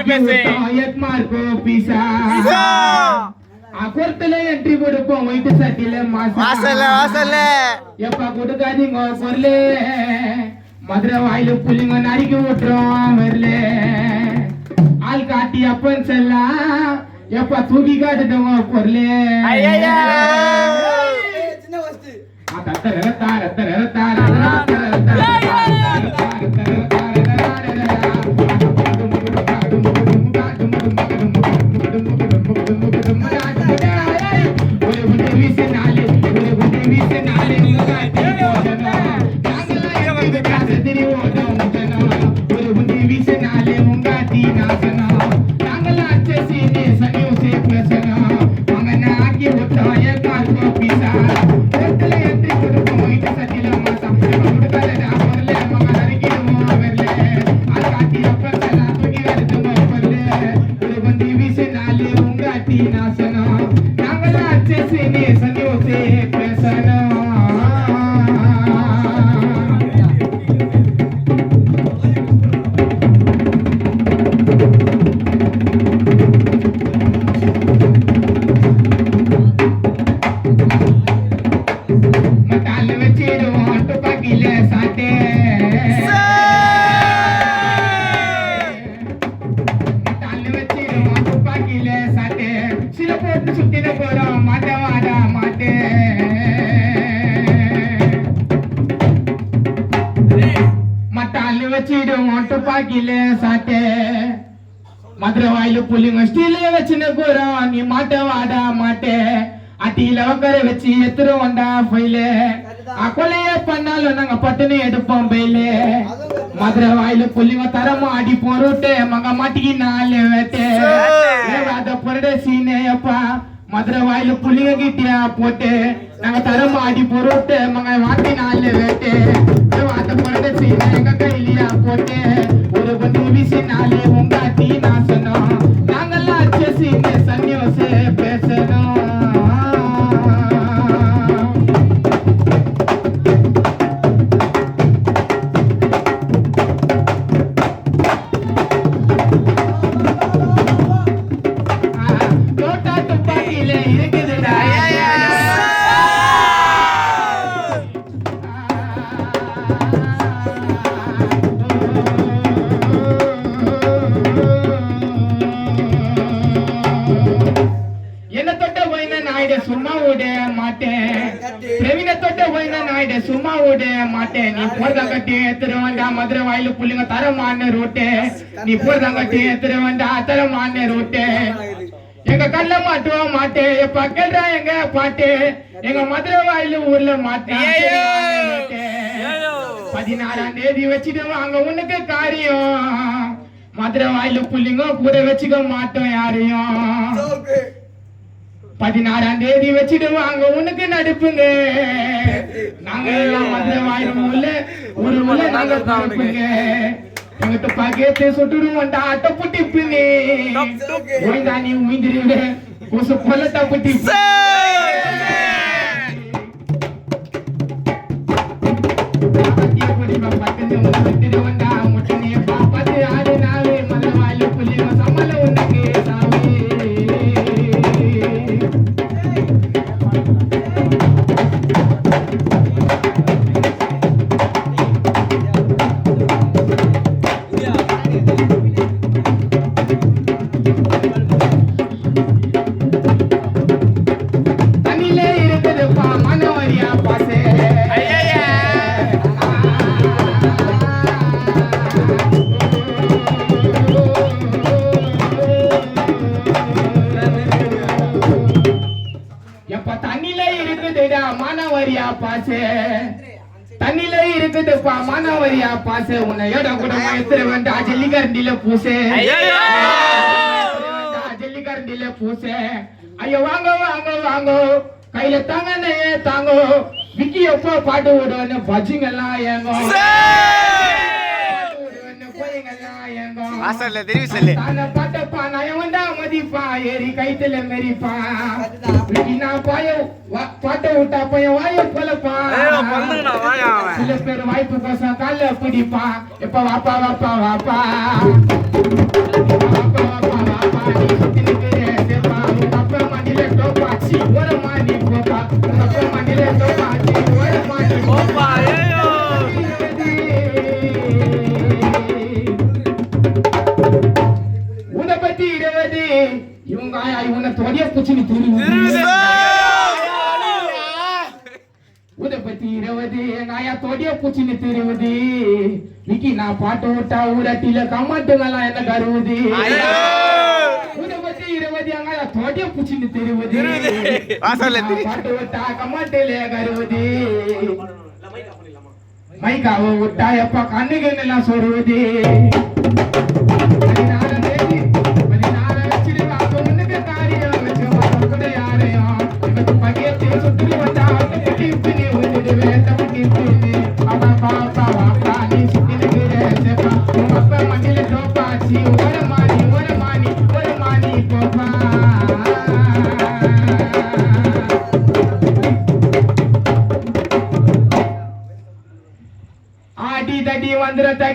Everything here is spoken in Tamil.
மார்க்கோ பீசா அக்குறத்துல என்ட்ரி கொடுப்போம் ஒயிட் சட்டில மாசல எப்பா கொடுக்காதீங்க பொருளே மதுரை வாயில புள்ளிங்க நறுக்கி விட்டுறோம் வரல ஆள் காட்டி அப்பன் செல்லாம் எப்பா தூக்கி காட்டுட்டோங்க பொருளே மதுரை வாயில புள்ளிங்க ஸ்டீலே வச்சுன்னு போறோம் நீ மாட்ட வாடா மாட்டே அட்டியில உட்கார வச்சு எத்துறோம் வந்தா பையில கொலையே பண்ணாலும் நாங்க பட்டுன்னு எடுப்போம் பையில மதுரை வாயில புள்ளிங்க தரமா அடி போறோட்டு மங்க மாட்டிக்கு நாலு வேட்டே அத பொருட சீனேப்பா மதுரை வாயில புள்ளிங்க கிட்டியா போட்டு நாங்க தரமா அடி போறோட்டு மங்க மாட்டி நாலு வேட்டே அத பொருட சீனே எங்க கையிலியா போட்டு ஒரு பந்து வீசினாலே உங்க அட்டி நாசனம் நாங்கெல்லாம் அச்சசீனே சன்னியோசே பேசணும் சும்மா ஓட மாட்டேன் நீ போறதா கட்டி எத்திர வேண்டா மதுரை வாயில புள்ளிங்க தரமான ரோட்டு நீ போறதா கட்டி எத்திர வேண்டா தரமான ரோட்டு எங்க கல்ல மாட்டுவோம் மாட்டே எப்ப கேள்றா எங்க பாட்டு எங்க மதுரை வாயில ஊர்ல மாட்டேன் 16ஆம் தேதி வச்சுட்டு வாங்க உனக்கு காரியம் மதுரை வாயில புள்ளிங்க கூட வச்சுக்க மாட்டோம் யாரையும் 16ஆம் தேதி வச்சிடுவாங்க உனக்கு நடுப்புங்க நாங்க எல்லாம் மதுரை வாயிலும் ஒரு முள்ள நாங்க தடுப்புங்க எங்கிட்ட பகேத்து சுட்டுடுவோண்டா அட்டை புட்டிப்புங்க ஓய்ந்தா நீ உயிந்திருவே கொசு பொல்லட்டா புட்டிப்பு பட்டுடுவோண்டா முட்டனே பாப்பது ஆடு நாளே மதுரை வாயில புள்ளிங்க சம்மல உனக்கு தண்ணில இருக்குதுப்பா மானவரியா பாசே உன்னை இடம் கூட எத்திர வேண்டா ஜல்லிக்கரண்டில பூசே ஜல்லிக்கரண்டில பூசே ஐயோ வாங்க வாங்க வாங்க கையில தாங்க தாங்கோ விக்கி எப்போ பாட்டு விடுவேன்னு பஜ்ஜிங்கெல்லாம் ஏங்கோ போய்ங்கெல்லாம் ஏங்கோ வாசல்ல தெரிவி சொல்லு தான பாட்டப்பா நயவண்டா மதிப்பா ஏறி கைத்துல மெரிப்பா நான் பாட்ட விட்டா பையன் வாய போலப்பா சில பேர் வாய்ப்பு பேச கால பிடிப்பா எப்ப வாப்பா வாப்பா வாப்பா வாப்பா வாப்பா வாப்பா நீ சுத்தி நிக்கிறேப்பா உங்க அப்பா மண்டியில டோப்பாச்சி ஓரமா நீ போப்பா உங்க அப்பா மண்டியில டோப்பாச்சி ஓரமா நீ போப்பா உன்னை பத்தி 20 இவங்க இவனை தொடைய பூச்சினி உன்னை பத்தி 20 எங்க ஆயா தொடைய பூச்சினி தெரியுது விக்கி நான் பாட்டு விட்டா ஊரட்டில கமாட்டுங்கெல்லாம் என்ன கருவுது உன்னை பத்தி 20 எங்க ஆயா தொடைய பூச்சினி தெரியுது பாட்டு விட்டா கமாட்டில கருவுது மைக்காவை விட்டா எப்ப கண்ணுக்கு எல்லாம் சொருவுது ஆடி தடி வந்துட